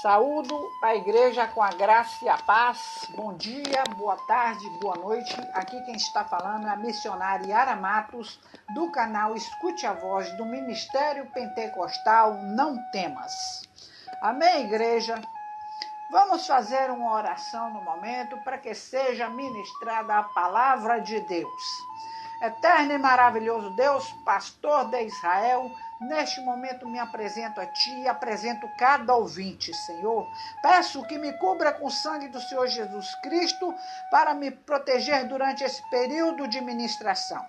Saúdo a igreja com a graça e a paz. Bom dia, boa tarde, boa noite. Aqui quem está falando é a missionária Yara Matos, do canal Escute a Voz do Ministério Pentecostal Não Temas. Amém, igreja? Vamos fazer uma oração no momento para que seja ministrada a palavra de Deus. Eterno e maravilhoso Deus, pastor de Israel, neste momento me apresento a Ti e apresento cada ouvinte, Senhor. Peço que me cubra com o sangue do Senhor Jesus Cristo para me proteger durante esse período de ministração.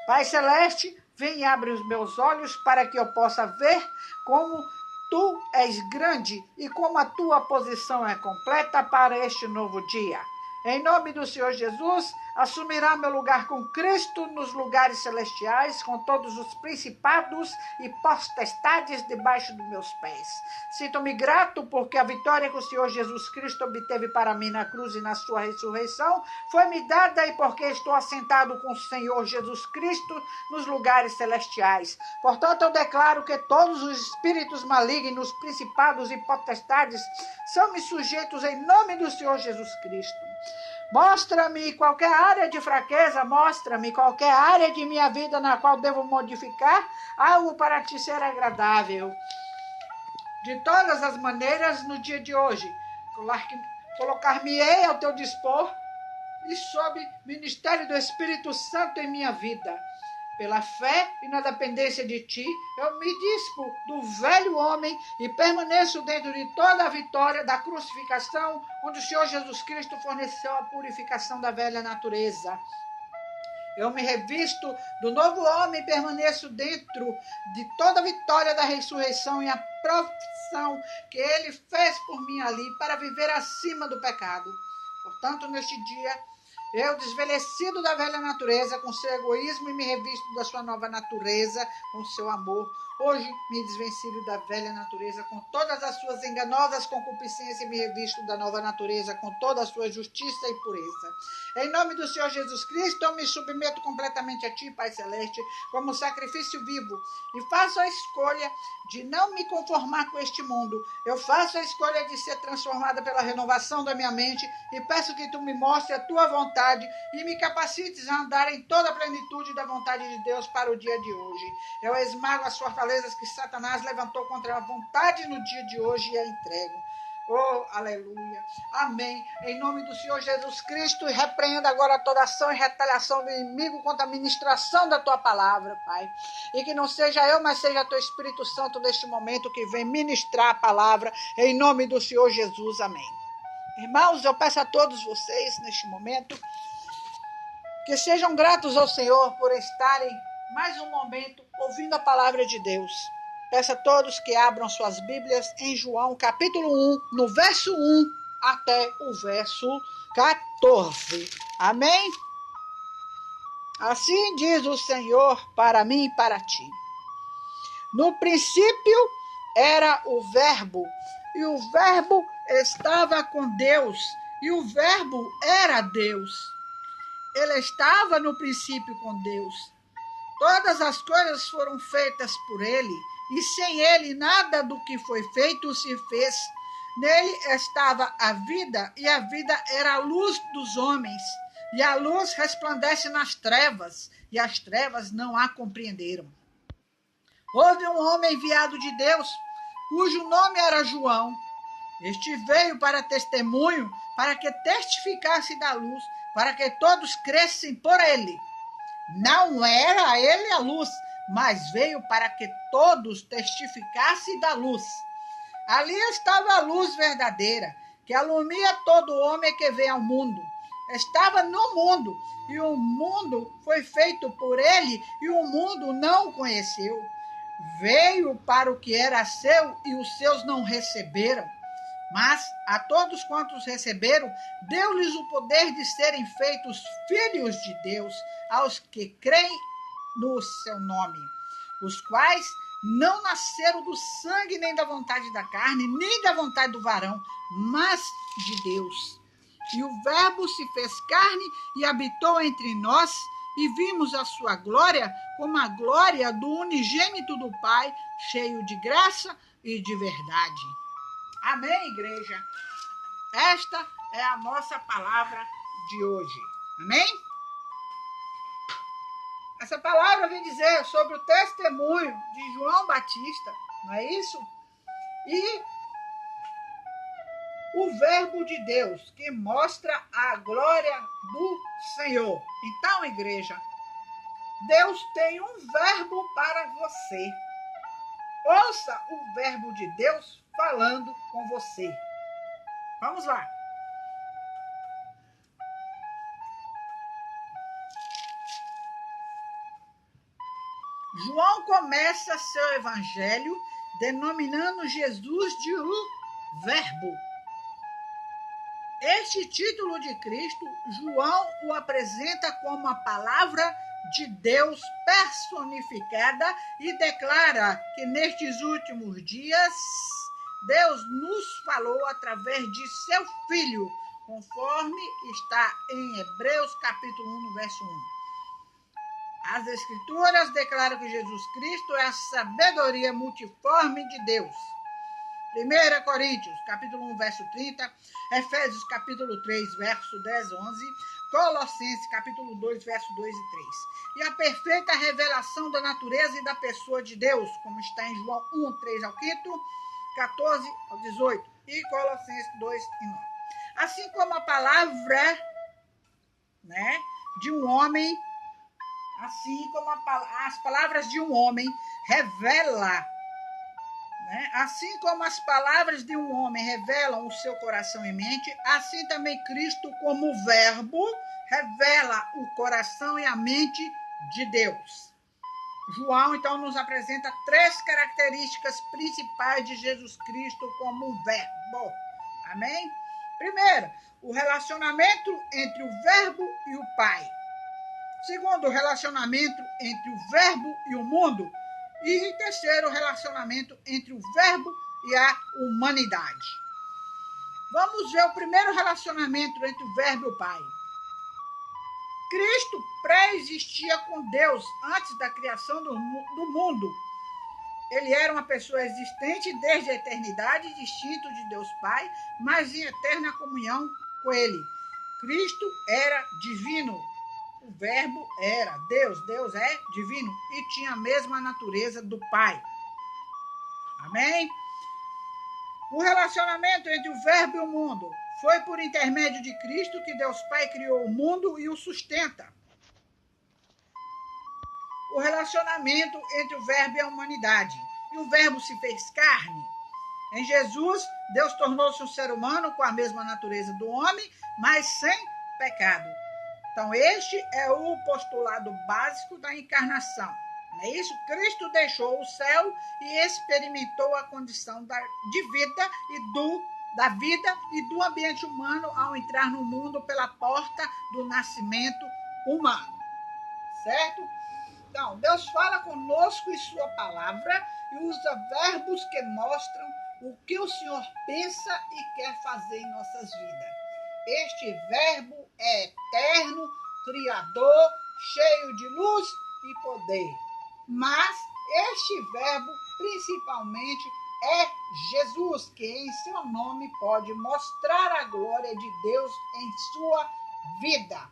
Pai Celeste, vem e abre os meus olhos para que eu possa ver como Tu és grande e como a Tua posição é completa para este novo dia. Em nome do Senhor Jesus, assumirá meu lugar com Cristo nos lugares celestiais, com todos os principados e potestades debaixo dos meus pés. Sinto-me grato porque a vitória que o Senhor Jesus Cristo obteve para mim na cruz e na sua ressurreição foi-me dada e porque estou assentado com o Senhor Jesus Cristo nos lugares celestiais. Portanto, eu declaro que todos os espíritos malignos, principados e potestades são-me sujeitos em nome do Senhor Jesus Cristo. Mostra-me qualquer área de fraqueza, mostra-me qualquer área de minha vida na qual devo modificar algo para te ser agradável. De todas as maneiras, no dia de hoje, colocar-me-ei ao teu dispor e sob ministério do Espírito Santo em minha vida. Pela fé e na dependência de Ti, eu me dispo do velho homem e permaneço dentro de toda a vitória da crucificação, onde o Senhor Jesus Cristo forneceu a purificação da velha natureza. Eu me revisto do novo homem e permaneço dentro de toda a vitória da ressurreição e a profissão que Ele fez por mim ali para viver acima do pecado. Portanto, neste dia, eu, desvelhecido da velha natureza, com seu egoísmo, e me revisto da sua nova natureza, com seu amor. Hoje, me desvencido da velha natureza, com todas as suas enganosas concupiscências, e me revisto da nova natureza, com toda a sua justiça e pureza. Em nome do Senhor Jesus Cristo, eu me submeto completamente a Ti, Pai Celeste, como sacrifício vivo, e faço a escolha de não me conformar com este mundo. Eu faço a escolha de ser transformada pela renovação da minha mente, e peço que Tu me mostres a Tua vontade e me capacites a andar em toda a plenitude da vontade de Deus para o dia de hoje. Eu esmago as fortalezas que Satanás levantou contra a vontade no dia de hoje e a entrego. Oh, aleluia. Amém. Em nome do Senhor Jesus Cristo, repreendo agora toda ação e retaliação do inimigo contra a ministração da Tua palavra, Pai. E que não seja eu, mas seja Teu Espírito Santo neste momento que vem ministrar a palavra, em nome do Senhor Jesus. Amém. Irmãos, eu peço a todos vocês neste momento que sejam gratos ao Senhor por estarem mais um momento ouvindo a palavra de Deus. Peço a todos que abram suas Bíblias em João capítulo 1, no verso 1 até o verso 14. Amém? Assim diz o Senhor para mim e para ti. No princípio era o Verbo, e o Verbo estava com Deus, e o Verbo era Deus. Ele estava no princípio com Deus. Todas as coisas foram feitas por ele, e sem ele nada do que foi feito se fez. Nele estava a vida, e a vida era a luz dos homens. E a luz resplandece nas trevas, e as trevas não a compreenderam. Houve um homem enviado de Deus, cujo nome era João. Este veio para testemunho, para que testificasse da luz, para que todos crescem por ele. Não era ele a luz, mas veio para que todos testificassem da luz. Ali estava a luz verdadeira, que alumia todo homem que vem ao mundo. Estava no mundo, e o mundo foi feito por ele, e o mundo não o conheceu. Veio para o que era seu, e os seus não receberam. Mas a todos quantos receberam, deu-lhes o poder de serem feitos filhos de Deus, aos que creem no seu nome, os quais não nasceram do sangue, nem da vontade da carne, nem da vontade do varão, mas de Deus. E o Verbo se fez carne e habitou entre nós, e vimos a sua glória como a glória do unigênito do Pai, cheio de graça e de verdade. Amém, igreja? Esta é a nossa palavra de hoje. Amém? Essa palavra vem dizer sobre o testemunho de João Batista, não é isso? E o verbo de Deus, que mostra a glória do Senhor. Então, igreja, Deus tem um verbo para você. Ouça o verbo de Deus falando com você. Vamos lá. João começa seu evangelho denominando Jesus de o Verbo. Este título de Cristo, João o apresenta como a palavra de Deus personificada e declara que nestes últimos dias Deus nos falou através de seu Filho, conforme está em Hebreus capítulo 1, no verso 1. As Escrituras declaram que Jesus Cristo é a sabedoria multiforme de Deus. 1 Coríntios, capítulo 1, verso 30, Efésios, capítulo 3, verso 10, 11, Colossenses, capítulo 2, verso 2 e 3. E a perfeita revelação da natureza e da pessoa de Deus, como está em João 1, 3 ao 5, 14 ao 18, e Colossenses 2 e 9. Assim como a palavra, de um homem, assim como as palavras de um homem revela, assim como as palavras de um homem revelam o seu coração e mente, assim também Cristo, como verbo, revela o coração e a mente de Deus. João, então, nos apresenta 3 características principais de Jesus Cristo como um verbo. Amém? Primeiro, o relacionamento entre o verbo e o Pai. Segundo, o relacionamento entre o verbo e o mundo. E terceiro, o relacionamento entre o verbo e a humanidade. Vamos ver o primeiro relacionamento entre o verbo e o Pai. Cristo pré-existia com Deus antes da criação do mundo. Ele era uma pessoa existente desde a eternidade, distinto de Deus Pai, mas em eterna comunhão com Ele. Cristo era divino. O verbo era Deus, Deus é divino e tinha a mesma natureza do Pai. Amém? O relacionamento entre o verbo e o mundo foi por intermédio de Cristo que Deus Pai criou o mundo e o sustenta. O relacionamento entre o verbo e a humanidade. E o verbo se fez carne. Em Jesus, Deus tornou-se um ser humano com a mesma natureza do homem, mas sem pecado. Então, este é o postulado básico da encarnação. Não é isso? Cristo deixou o céu e experimentou a condição de vida da vida e do ambiente humano ao entrar no mundo pela porta do nascimento humano. Certo? Então, Deus fala conosco em sua palavra e usa verbos que mostram o que o Senhor pensa e quer fazer em nossas vidas. Este verbo é eterno, criador, cheio de luz e poder. Mas este verbo, principalmente, é Jesus, que em seu nome pode mostrar a glória de Deus em sua vida.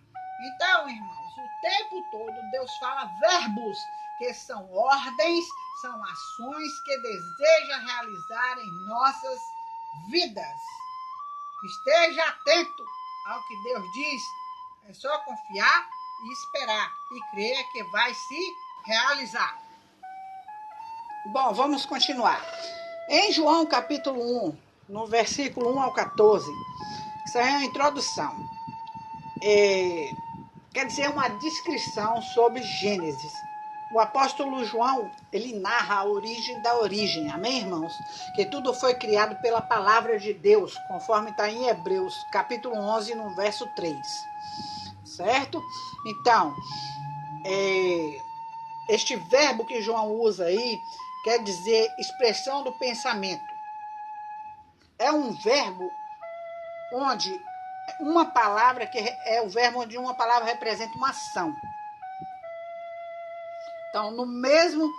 Então, irmãos, o tempo todo Deus fala verbos, que são ordens, são ações que deseja realizar em nossas vidas. Esteja atento ao que Deus diz. É só confiar e esperar e crer que vai se realizar. Bom, vamos continuar. Em João capítulo 1, no versículo 1 ao 14, isso é a introdução. Quer dizer, uma descrição sobre Gênesis. O apóstolo João, ele narra a origem da origem, amém, irmãos? Que tudo foi criado pela palavra de Deus, conforme está em Hebreus, capítulo 11, no verso 3. Certo? Então, este verbo que João usa aí, quer dizer expressão do pensamento. É um verbo onde uma palavra, que é o verbo onde uma palavra representa uma ação. Então, no mesmo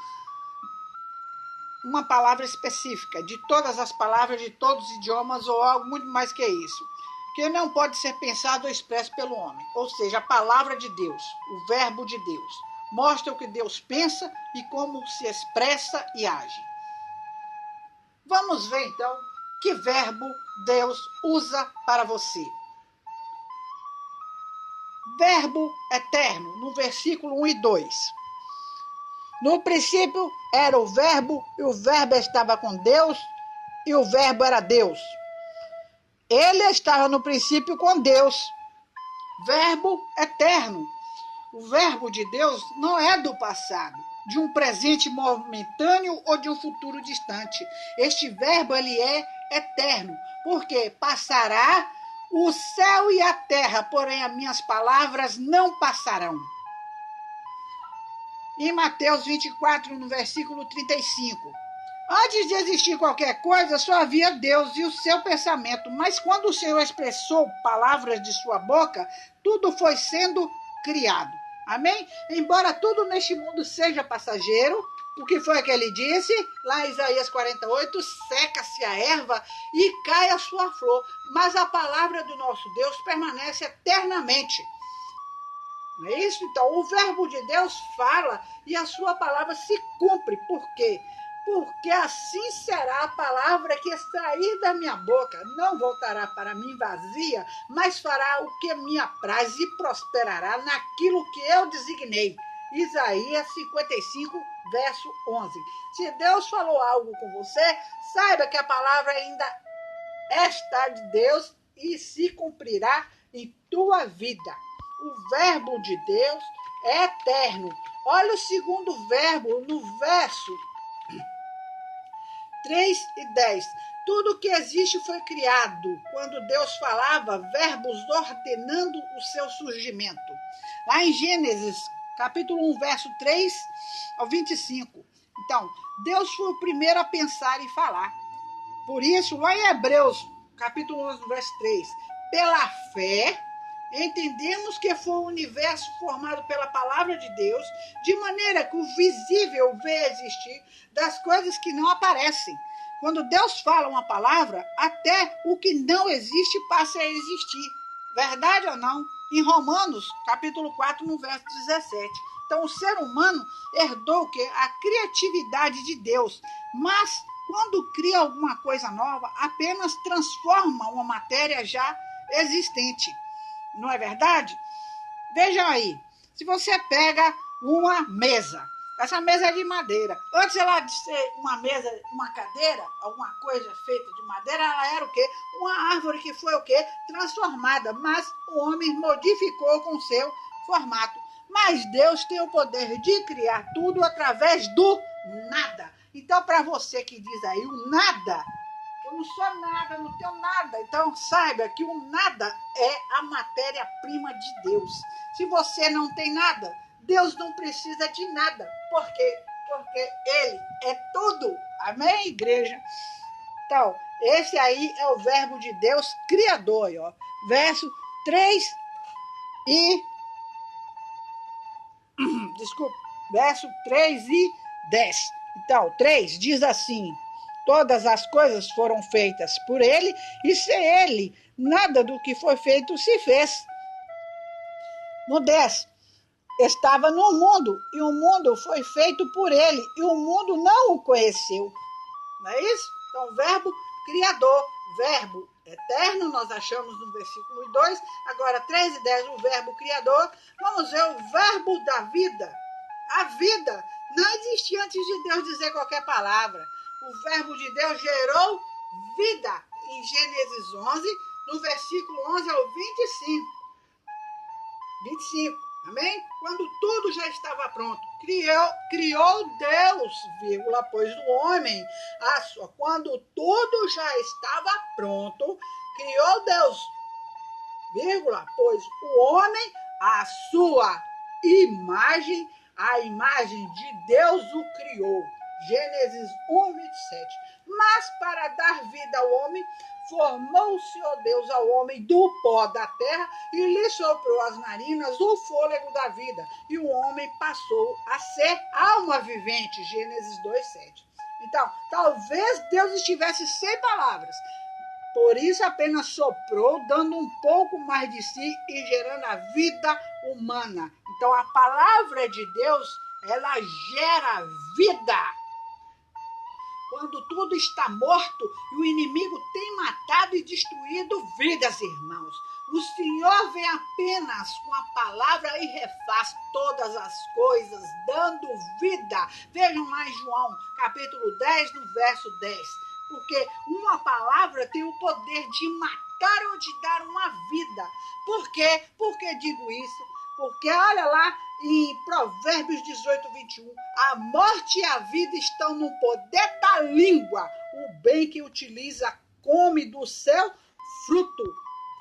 uma palavra específica, de todas as palavras, de todos os idiomas, ou algo muito mais que isso, que não pode ser pensado ou expresso pelo homem. Ou seja, a palavra de Deus, o verbo de Deus, mostra o que Deus pensa e como se expressa e age. Vamos ver, então, que verbo Deus usa para você. Verbo eterno, no versículo 1 e 2. No princípio era o verbo, e o verbo estava com Deus, e o verbo era Deus. Ele estava no princípio com Deus. Verbo eterno. O verbo de Deus não é do passado, de um presente momentâneo ou de um futuro distante. Este verbo, ele é eterno, porque passará o céu e a terra, porém as minhas palavras não passarão. Em Mateus 24, no versículo 35. Antes de existir qualquer coisa, só havia Deus e o seu pensamento. Mas quando o Senhor expressou palavras de sua boca, tudo foi sendo criado. Amém? Embora tudo neste mundo seja passageiro, o que foi que ele disse? Lá em Isaías 48, seca-se a erva e cai a sua flor. Mas a palavra do nosso Deus permanece eternamente. Não é isso? Então, o verbo de Deus fala e a sua palavra se cumpre. Por quê? Porque assim será a palavra que sair da minha boca. Não voltará para mim vazia, mas fará o que me apraz e prosperará naquilo que eu designei. Isaías 55, verso 11. Se Deus falou algo com você, saiba que a palavra ainda está de Deus e se cumprirá em tua vida. O verbo de Deus é eterno. Olha o segundo verbo no verso 3 e 10. Tudo que existe foi criado quando Deus falava, verbos ordenando o seu surgimento. Lá em Gênesis, capítulo 1, verso 3 ao 25. Então, Deus foi o primeiro a pensar e falar. Por isso, lá em Hebreus, capítulo 11, verso 3, pela fé, entendemos que foi o universo formado pela palavra de Deus, de maneira que o visível vê existir das coisas que não aparecem. Quando Deus fala uma palavra, até o que não existe passa a existir. Verdade ou não? Em Romanos, capítulo 4, no verso 17. Então, o ser humano herdou o quê? A criatividade de Deus. Mas, quando cria alguma coisa nova, apenas transforma uma matéria já existente. Não é verdade? Vejam aí, se você pega uma mesa, essa mesa é de madeira. Antes ela de ser uma mesa, uma cadeira, alguma coisa feita de madeira, ela era o quê? Uma árvore que foi o quê? Transformada, mas o homem modificou com seu formato. Mas Deus tem o poder de criar tudo através do nada. Então, para você que diz aí o nada, eu não sou nada, não tenho nada. Então, saiba que o nada é a matéria-prima de Deus. Se você não tem nada, Deus não precisa de nada. Por quê? Porque Ele é tudo. Amém, igreja? Então, esse aí é o verbo de Deus criador. Ó. Verso 3 e... Desculpa. Verso 3 e 10. Então, 3 diz assim... Todas as coisas foram feitas por ele, e sem ele, nada do que foi feito se fez. No 10, estava no mundo, e o mundo foi feito por ele, e o mundo não o conheceu. Não é isso? Então, verbo criador, verbo eterno, nós achamos no versículo 2. Agora, 3 e 10, o verbo criador. Vamos ver o verbo da vida. A vida não existia antes de Deus dizer qualquer palavra. O verbo de Deus gerou vida em Gênesis 11, no versículo 11 ao 25. 25, amém? Quando tudo já estava pronto, criou Deus, vírgula, pois o homem, quando tudo já estava pronto, criou Deus, vírgula, pois o homem, a sua imagem, a imagem de Deus o criou. Gênesis 1, 27. Mas para dar vida ao homem, formou o Senhor Deus ao homem do pó da terra e lhe soprou as narinas o fôlego da vida. E o homem passou a ser alma vivente. Gênesis 2, 7. Então, talvez Deus estivesse sem palavras. Por isso apenas soprou, dando um pouco mais de si e gerando a vida humana. Então a palavra de Deus, ela gera vida. Quando tudo está morto e o inimigo tem matado e destruído vidas, irmãos. O Senhor vem apenas com a palavra e refaz todas as coisas, dando vida. Vejam lá em João, capítulo 10, no verso 10. Porque uma palavra tem o poder de matar ou de dar uma vida. Por quê? Por que digo isso? Porque olha lá em Provérbios 18, 21. A morte e a vida estão no poder da língua. O bem que utiliza come do seu fruto.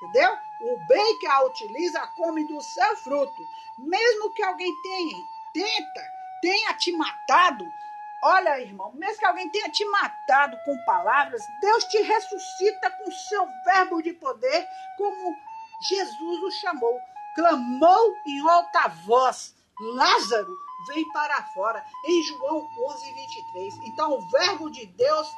Entendeu? O bem que a utiliza come do seu fruto. Mesmo que alguém tenha te matado, olha, irmão, mesmo que alguém tenha te matado com palavras, Deus te ressuscita com seu verbo de poder, como Jesus o chamou. Clamou em alta voz, Lázaro, vem para fora. Em João 11, 23. Então, o verbo de Deus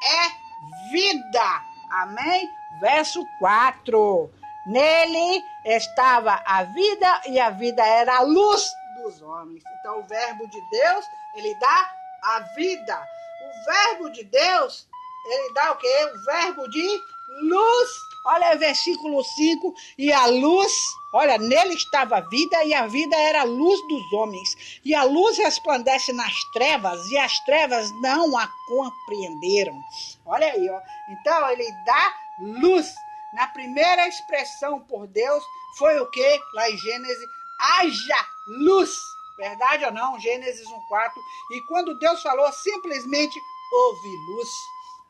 é vida. Amém? Verso 4. Nele estava a vida e a vida era a luz dos homens. Então, o verbo de Deus, ele dá a vida. O verbo de Deus, ele dá o quê? O verbo de luz. Olha o versículo 5. E a luz, olha, nele estava a vida e a vida era a luz dos homens. E a luz resplandece nas trevas e as trevas não a compreenderam. Olha aí, ó. Então, ele dá luz. Na primeira expressão por Deus foi o quê? Lá em Gênesis, haja luz. Verdade ou não? Gênesis 1:4. E quando Deus falou, simplesmente houve luz.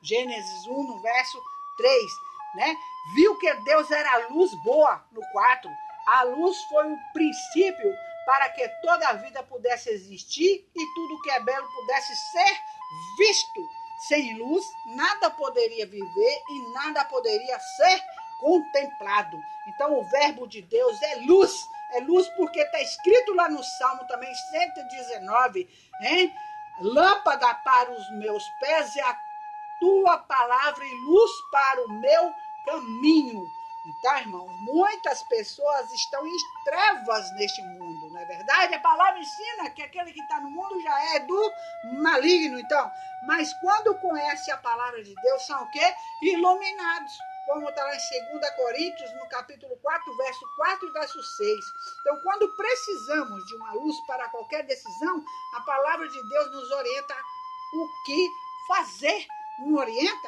Gênesis 1, no verso 3. Né? Viu que Deus era luz boa, no 4. A luz foi o princípio para que toda a vida pudesse existir e tudo que é belo pudesse ser visto. Sem luz, nada poderia viver e nada poderia ser contemplado. Então, o verbo de Deus é luz. É luz porque está escrito lá no Salmo também, 119, hein? Lâmpada para os meus pés é a tua palavra e luz para o meu caminho. Então, irmãos, muitas pessoas estão em trevas neste mundo, não é verdade? A palavra ensina que aquele que está no mundo já é do maligno, então. Mas quando conhece a palavra de Deus, são o quê? Iluminados. Como está lá em 2 Coríntios, no capítulo 4, verso 4 e verso 6. Então, quando precisamos de uma luz para qualquer decisão, a palavra de Deus nos orienta o que fazer. Não orienta?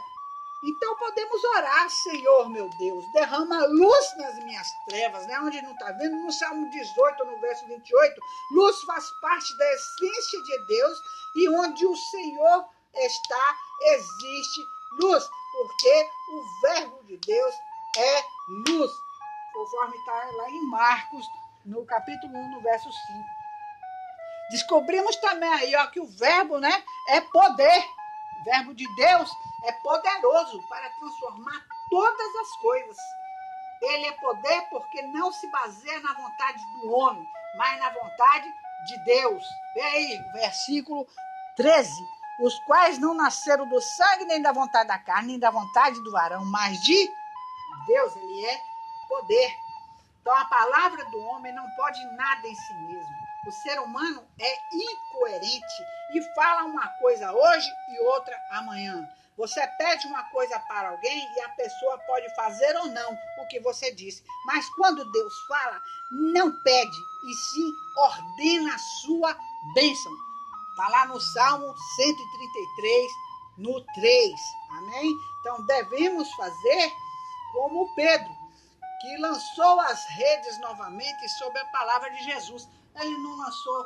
Então podemos orar, Senhor meu Deus, derrama luz nas minhas trevas, né? Onde não está vendo, no Salmo 18, no verso 28, luz faz parte da essência de Deus e onde o Senhor está, existe luz, porque o verbo de Deus é luz, conforme está lá em Marcos, no capítulo 1, no verso 5. Descobrimos também aí, ó, que o verbo, né, é poder. O verbo de Deus é poderoso para transformar todas as coisas. Ele é poder porque não se baseia na vontade do homem, mas na vontade de Deus. Vê aí, versículo 13. Os quais não nasceram do sangue, nem da vontade da carne, nem da vontade do varão, mas de Deus. Ele é poder. Então a palavra do homem não pode nada em si mesmo. O ser humano é incoerente e fala uma coisa hoje e outra amanhã. Você pede uma coisa para alguém e a pessoa pode fazer ou não o que você disse. Mas quando Deus fala, não pede e sim ordena a sua bênção. Está lá no Salmo 133, no 3. Amém? Então devemos fazer como Pedro, que lançou as redes novamente sobre a palavra de Jesus. Ele não lançou,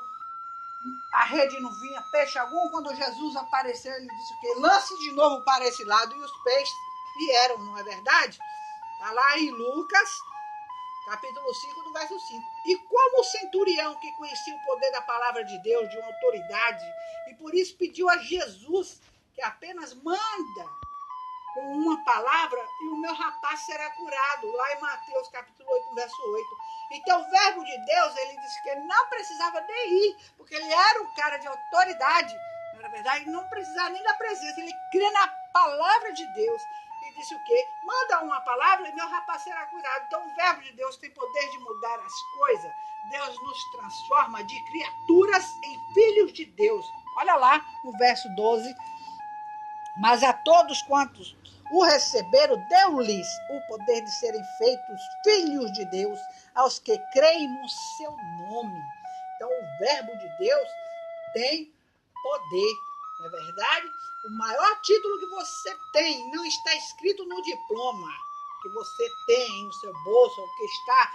a rede não vinha peixe algum. Quando Jesus apareceu, ele disse o quê? Lance de novo para esse lado, e os peixes vieram, não é verdade? Está lá em Lucas, capítulo 5, no verso 5. E como o centurião que conhecia o poder da palavra de Deus, de uma autoridade, e por isso pediu a Jesus que apenas manda com uma palavra e o meu rapaz será curado, lá em Mateus capítulo 8, verso 8. Então o verbo de Deus, ele disse que ele não precisava de ir, porque ele era um cara de autoridade, não Na verdade, não precisava nem da presença, ele crê na palavra de Deus. E disse o quê? Manda uma palavra e meu rapaz será curado. Então o verbo de Deus tem poder de mudar as coisas. Deus nos transforma de criaturas em filhos de Deus. Olha lá no verso 12. Mas a todos quantos o receberam, deu-lhes o poder de serem feitos filhos de Deus, aos que creem no seu nome. Então o verbo de Deus tem poder, não é verdade? O maior título que você tem não está escrito no diploma que você tem no seu bolso, ou que está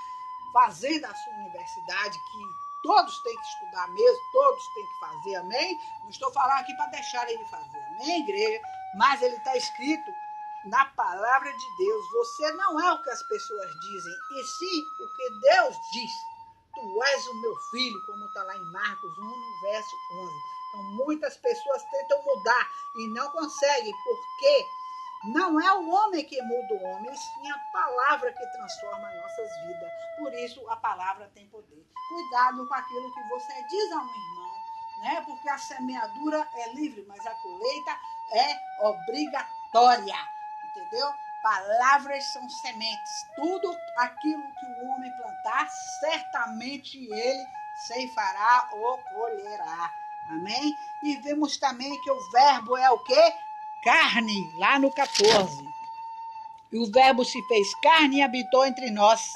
fazendo a sua universidade, que todos têm que estudar mesmo, todos têm que fazer, amém? Não estou falando aqui para deixar ele fazer, amém, igreja? Mas ele está escrito na palavra de Deus. Você não é o que as pessoas dizem, e sim o que Deus diz. Tu és o meu filho, como está lá em Marcos 1, no verso 11. Então, muitas pessoas tentam mudar e não conseguem, porque não é o homem que muda o homem, e sim a palavra que transforma nossas vidas. Por isso, a palavra tem poder. Cuidado com aquilo que você diz a um irmão, né? Porque a semeadura é livre, mas a colheita é obrigatória, entendeu? Palavras são sementes. Tudo aquilo que o homem plantar, certamente ele ceifará ou colherá. Amém? E vemos também que o verbo é o quê? Carne, lá no 14. E o verbo se fez carne e habitou entre nós.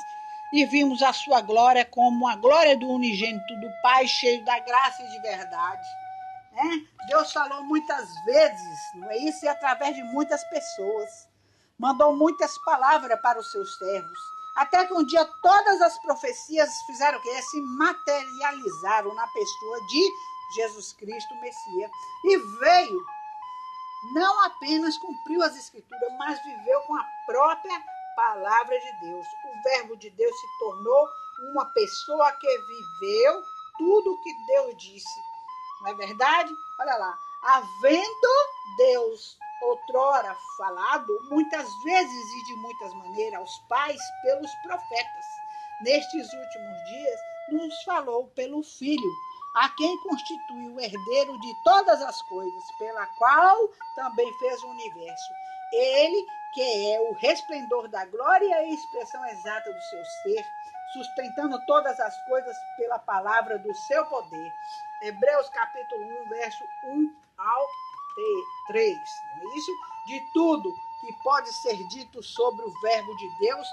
E vimos a sua glória como a glória do unigênito do Pai, cheio da graça e de verdade. Deus falou muitas vezes, não é isso? E através de muitas pessoas. Mandou muitas palavras para os seus servos. Até que um dia todas as profecias fizeram o quê? Se materializaram na pessoa de Jesus Cristo, o Messias. E veio, não apenas cumpriu as Escrituras, mas viveu com a própria palavra de Deus. O verbo de Deus se tornou uma pessoa que viveu tudo o que Deus disse. Não é verdade? Olha lá. Havendo Deus outrora falado, muitas vezes e de muitas maneiras, aos pais pelos profetas, nestes últimos dias nos falou pelo Filho, a quem constituiu o herdeiro de todas as coisas, pela qual também fez o universo. Ele, que é o resplendor da glória e a expressão exata do seu ser, sustentando todas as coisas pela palavra do seu poder. Hebreus capítulo 1, verso 1 ao 3. Não é isso? De tudo que pode ser dito sobre o verbo de Deus,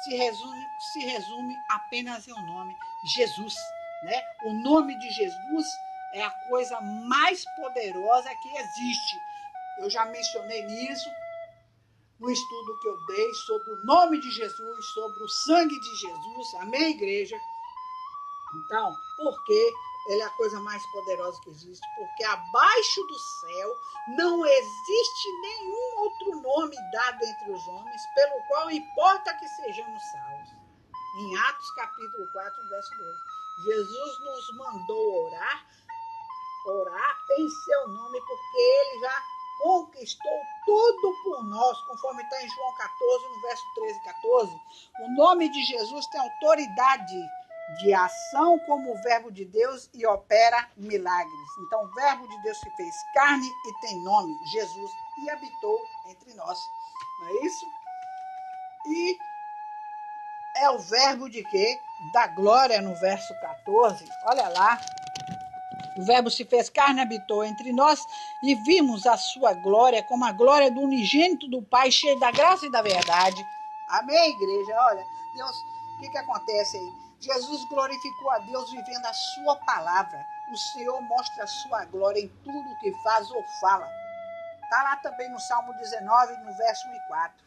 se resume apenas em um nome, Jesus. Né? O nome de Jesus é a coisa mais poderosa que existe. Eu já mencionei nisso no estudo que eu dei sobre o nome de Jesus, sobre o sangue de Jesus. Amém, igreja? Então, por que ele é a coisa mais poderosa que existe? Porque abaixo do céu não existe nenhum outro nome dado entre os homens pelo qual importa que sejamos salvos. Em Atos capítulo 4, verso 2. Jesus nos mandou orar em seu nome, porque ele já conquistou tudo por nós, conforme está em João 14, no verso 13 e 14. O nome de Jesus tem autoridade de ação como o verbo de Deus e opera milagres. Então, o verbo de Deus se fez carne e tem nome, Jesus, e habitou entre nós. Não é isso? E é o verbo de quê? Da glória, no verso 14. Olha lá. O verbo se fez carne e habitou entre nós e vimos a sua glória como a glória do unigênito do Pai, cheio da graça e da verdade. Amém, igreja? Olha, Deus, o que acontece aí? Jesus glorificou a Deus vivendo a sua palavra. O Senhor mostra a sua glória em tudo o que faz ou fala. Está lá também no Salmo 19, no verso 1 e 4.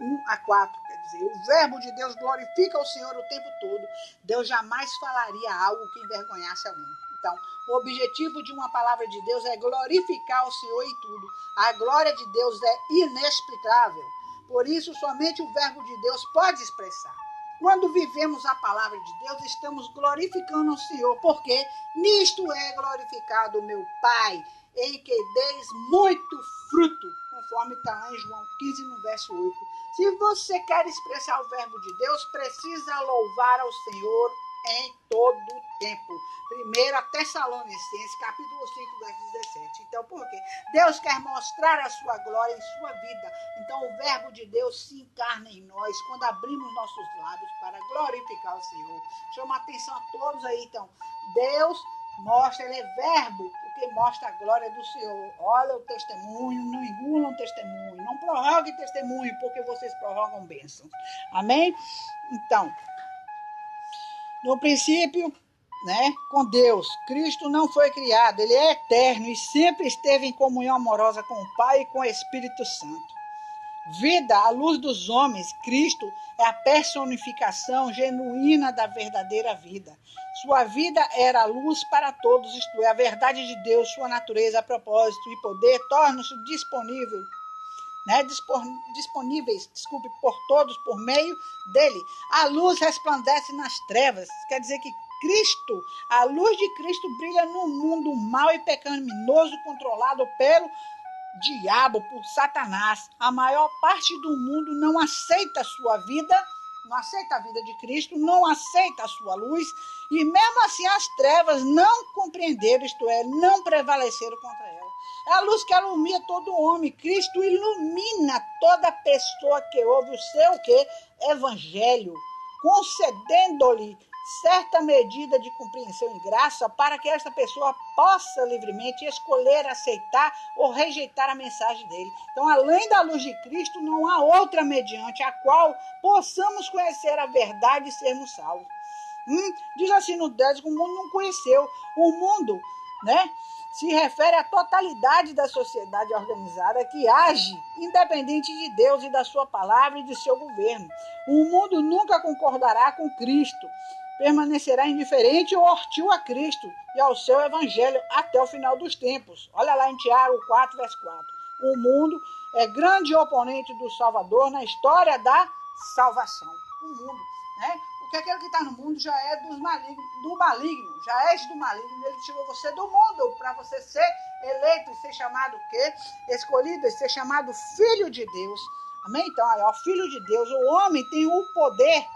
1 a 4, quer dizer, o verbo de Deus glorifica o Senhor o tempo todo. Deus jamais falaria algo que envergonhasse alguém. Então, o objetivo de uma palavra de Deus é glorificar o Senhor em tudo. A glória de Deus é inexplicável. Por isso, somente o verbo de Deus pode expressar. Quando vivemos a palavra de Deus, estamos glorificando o Senhor, porque nisto é glorificado o meu Pai, em que deis muito fruto, conforme está lá em João 15, no verso 8. Se você quer expressar o verbo de Deus, precisa louvar ao Senhor em todo o tempo. 1 Tessalonicenses, capítulo 5, verso 17. Então, por quê? Deus quer mostrar a sua glória em sua vida. Então, o verbo de Deus se encarna em nós quando abrimos nossos lábios para glorificar o Senhor. Chama a atenção a todos aí. Então, Deus mostra, ele é verbo, porque mostra a glória do Senhor. Olha o testemunho, não engulam testemunho, não prorroguem testemunho, porque vocês prorrogam bênçãos. Amém? Então, no princípio, né, com Deus, Cristo não foi criado, ele é eterno e sempre esteve em comunhão amorosa com o Pai e com o Espírito Santo. Vida à luz dos homens, Cristo é a personificação genuína da verdadeira vida. Sua vida era a luz para todos, isto é, a verdade de Deus, sua natureza, propósito e poder tornam-se disponíveis por todos por meio dele. A luz resplandece nas trevas, quer dizer que Cristo, a luz de Cristo brilha no mundo mau e pecaminoso controlado pelo diabo, por Satanás. A maior parte do mundo não aceita a sua vida, não aceita a vida de Cristo, não aceita a sua luz, e mesmo assim as trevas não compreenderam, isto é, não prevaleceram contra ela. É a luz que ilumina todo homem. Cristo ilumina toda pessoa que ouve o seu evangelho, concedendo-lhe certa medida de compreensão e graça para que esta pessoa possa livremente escolher, aceitar ou rejeitar a mensagem dele. Então, além da luz de Cristo, não há outra mediante a qual possamos conhecer a verdade e sermos salvos. Diz assim no 10 que o mundo não conheceu. O mundo, né, se refere à totalidade da sociedade organizada que age independente de Deus e da sua palavra e de seu governo. O mundo nunca concordará com Cristo, permanecerá indiferente ou hostil a Cristo e ao seu evangelho até o final dos tempos. Olha lá em Tiago 4, verso 4. O mundo é grande oponente do Salvador na história da salvação. O mundo, né? Porque aquele que está no mundo já é do maligno, já és do maligno. Ele tirou você do mundo para você ser eleito e ser chamado o quê? Escolhido e ser chamado filho de Deus. Amém? Então, aí, ó, filho de Deus, o homem tem o poder,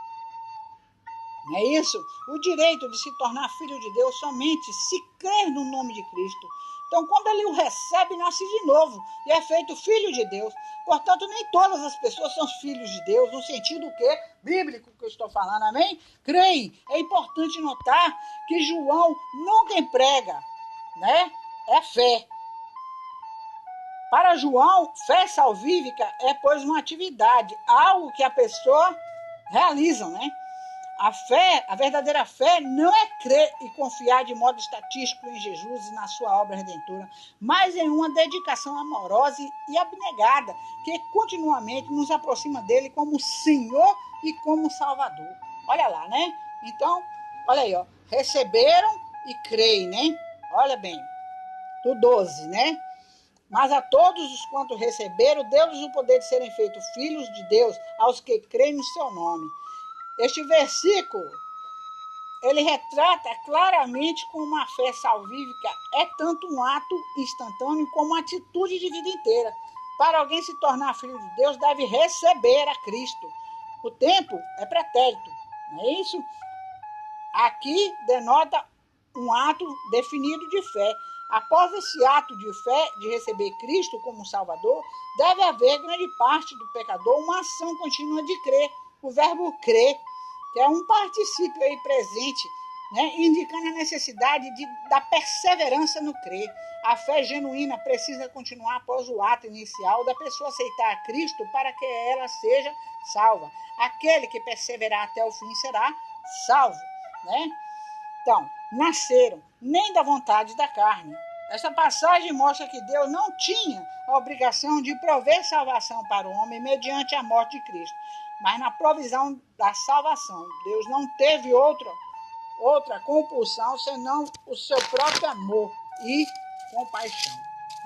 não é isso? O direito de se tornar filho de Deus somente se crer no nome de Cristo. Então, quando ele o recebe, nasce de novo e é feito filho de Deus. Portanto, nem todas as pessoas são filhos de Deus, no sentido que bíblico que eu estou falando, amém? Creem. É importante notar que João nunca emprega, né? É fé. Para João, fé salvífica é, pois, uma atividade, algo que a pessoa realiza, né? A fé, a verdadeira fé, não é crer e confiar de modo estatístico em Jesus e na sua obra redentora, mas em uma dedicação amorosa e abnegada, que continuamente nos aproxima dele como Senhor e como Salvador. Olha lá, né? Então, olha aí, ó. Receberam e creem, né? Olha bem, do 12, né? Mas a todos os quantos receberam, deu-lhes o poder de serem feitos filhos de Deus, aos que creem no seu nome. Este versículo, ele retrata claramente como uma fé salvífica é tanto um ato instantâneo como uma atitude de vida inteira. Para alguém se tornar filho de Deus, deve receber a Cristo. O tempo é pretérito, não é isso? Aqui denota um ato definido de fé. Após esse ato de fé, de receber Cristo como Salvador, deve haver grande parte do pecador uma ação contínua de crer. O verbo crer, que é um particípio aí presente, né, indicando a necessidade da perseverança no crer. A fé genuína precisa continuar após o ato inicial da pessoa aceitar a Cristo para que ela seja salva. Aquele que perseverar até o fim será salvo, né? Então, nasceram nem da vontade da carne. Essa passagem mostra que Deus não tinha a obrigação de prover salvação para o homem mediante a morte de Cristo, mas na provisão da salvação. Deus não teve outra compulsão senão o seu próprio amor e compaixão.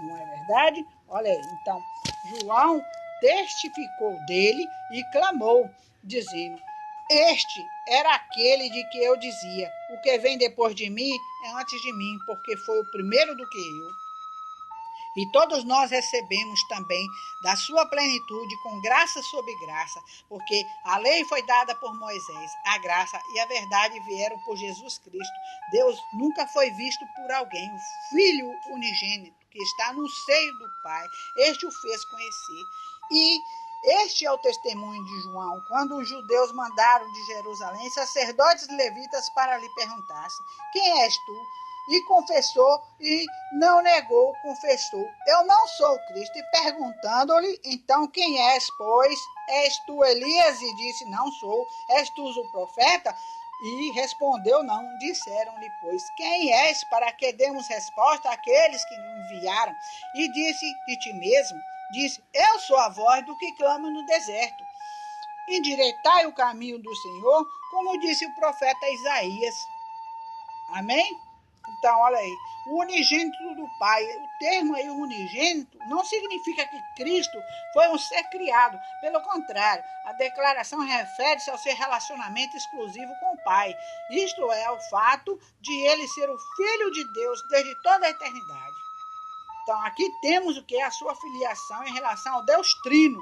Não é verdade? Olha aí, então, João testificou dele e clamou, dizendo: este era aquele de que eu dizia: o que vem depois de mim é antes de mim, porque foi o primeiro do que eu. E todos nós recebemos também da sua plenitude com graça sobre graça, porque a lei foi dada por Moisés, a graça e a verdade vieram por Jesus Cristo. Deus nunca foi visto por alguém. O Filho unigênito que está no seio do Pai, este o fez conhecer. E este é o testemunho de João, quando os judeus mandaram de Jerusalém sacerdotes e levitas para lhe perguntassem: quem és tu? E confessou, e não negou, confessou: eu não sou o Cristo. E perguntando-lhe: então quem és, pois? És tu Elias? E disse: não sou. És tu o profeta? E respondeu: não. Disseram-lhe, pois, quem és, para que demos resposta àqueles que nos enviaram? E disse de ti mesmo: disse: eu sou a voz do que clama no deserto. Endireitai o caminho do Senhor, como disse o profeta Isaías. Amém? Então, olha aí, o unigênito do Pai, o termo aí unigênito não significa que Cristo foi um ser criado. Pelo contrário, a declaração refere-se ao seu relacionamento exclusivo com o Pai. Isto é, o fato de ele ser o Filho de Deus desde toda a eternidade. Então, aqui temos o que é a sua filiação em relação ao Deus Trino,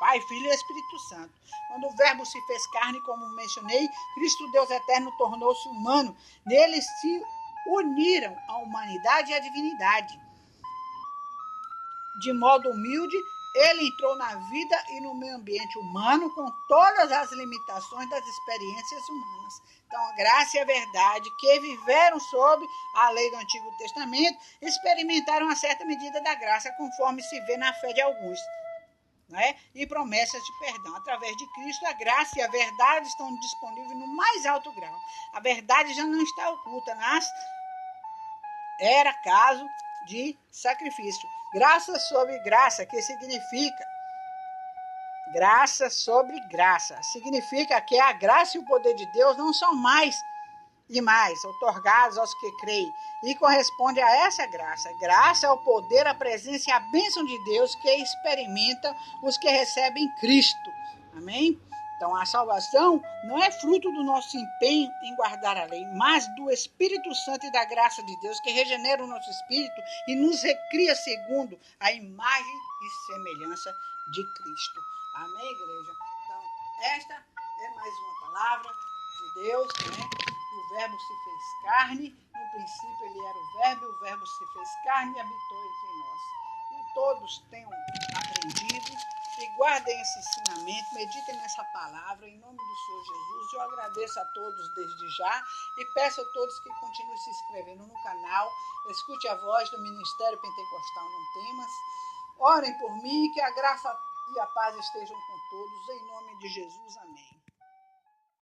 Pai, Filho e Espírito Santo. Quando o Verbo se fez carne, como mencionei, Cristo, Deus eterno, tornou-se humano. Nele se uniram a humanidade e a divindade. De modo humilde, ele entrou na vida e no meio ambiente humano com todas as limitações das experiências humanas. Então, a graça e a verdade que viveram sob a lei do Antigo Testamento experimentaram uma certa medida da graça, conforme se vê na fé de alguns. Né? E promessas de perdão. Através de Cristo, a graça e a verdade estão disponíveis no mais alto grau. A verdade já não está oculta, mas era caso de sacrifício. Graça sobre graça, que significa graça sobre graça. Significa que a graça e o poder de Deus não são mais e mais otorgados aos que creem, e corresponde a essa graça. Graça é o poder, a presença e a bênção de Deus que experimenta os que recebem Cristo. Amém? Então, a salvação não é fruto do nosso empenho em guardar a lei, mas do Espírito Santo e da graça de Deus que regenera o nosso espírito e nos recria segundo a imagem e semelhança de Cristo. Amém, igreja? Então, esta é mais uma palavra de Deus, né? O Verbo se fez carne, no princípio ele era o Verbo se fez carne e habitou entre nós. E todos tenham aprendido e guardem esse ensinamento, meditem nessa palavra, em nome do Senhor Jesus. Eu agradeço a todos desde já e peço a todos que continuem se inscrevendo no canal, escute a voz do Ministério Pentecostal Não Temas, orem por mim, que a graça e a paz estejam com todos, em nome de Jesus, amém.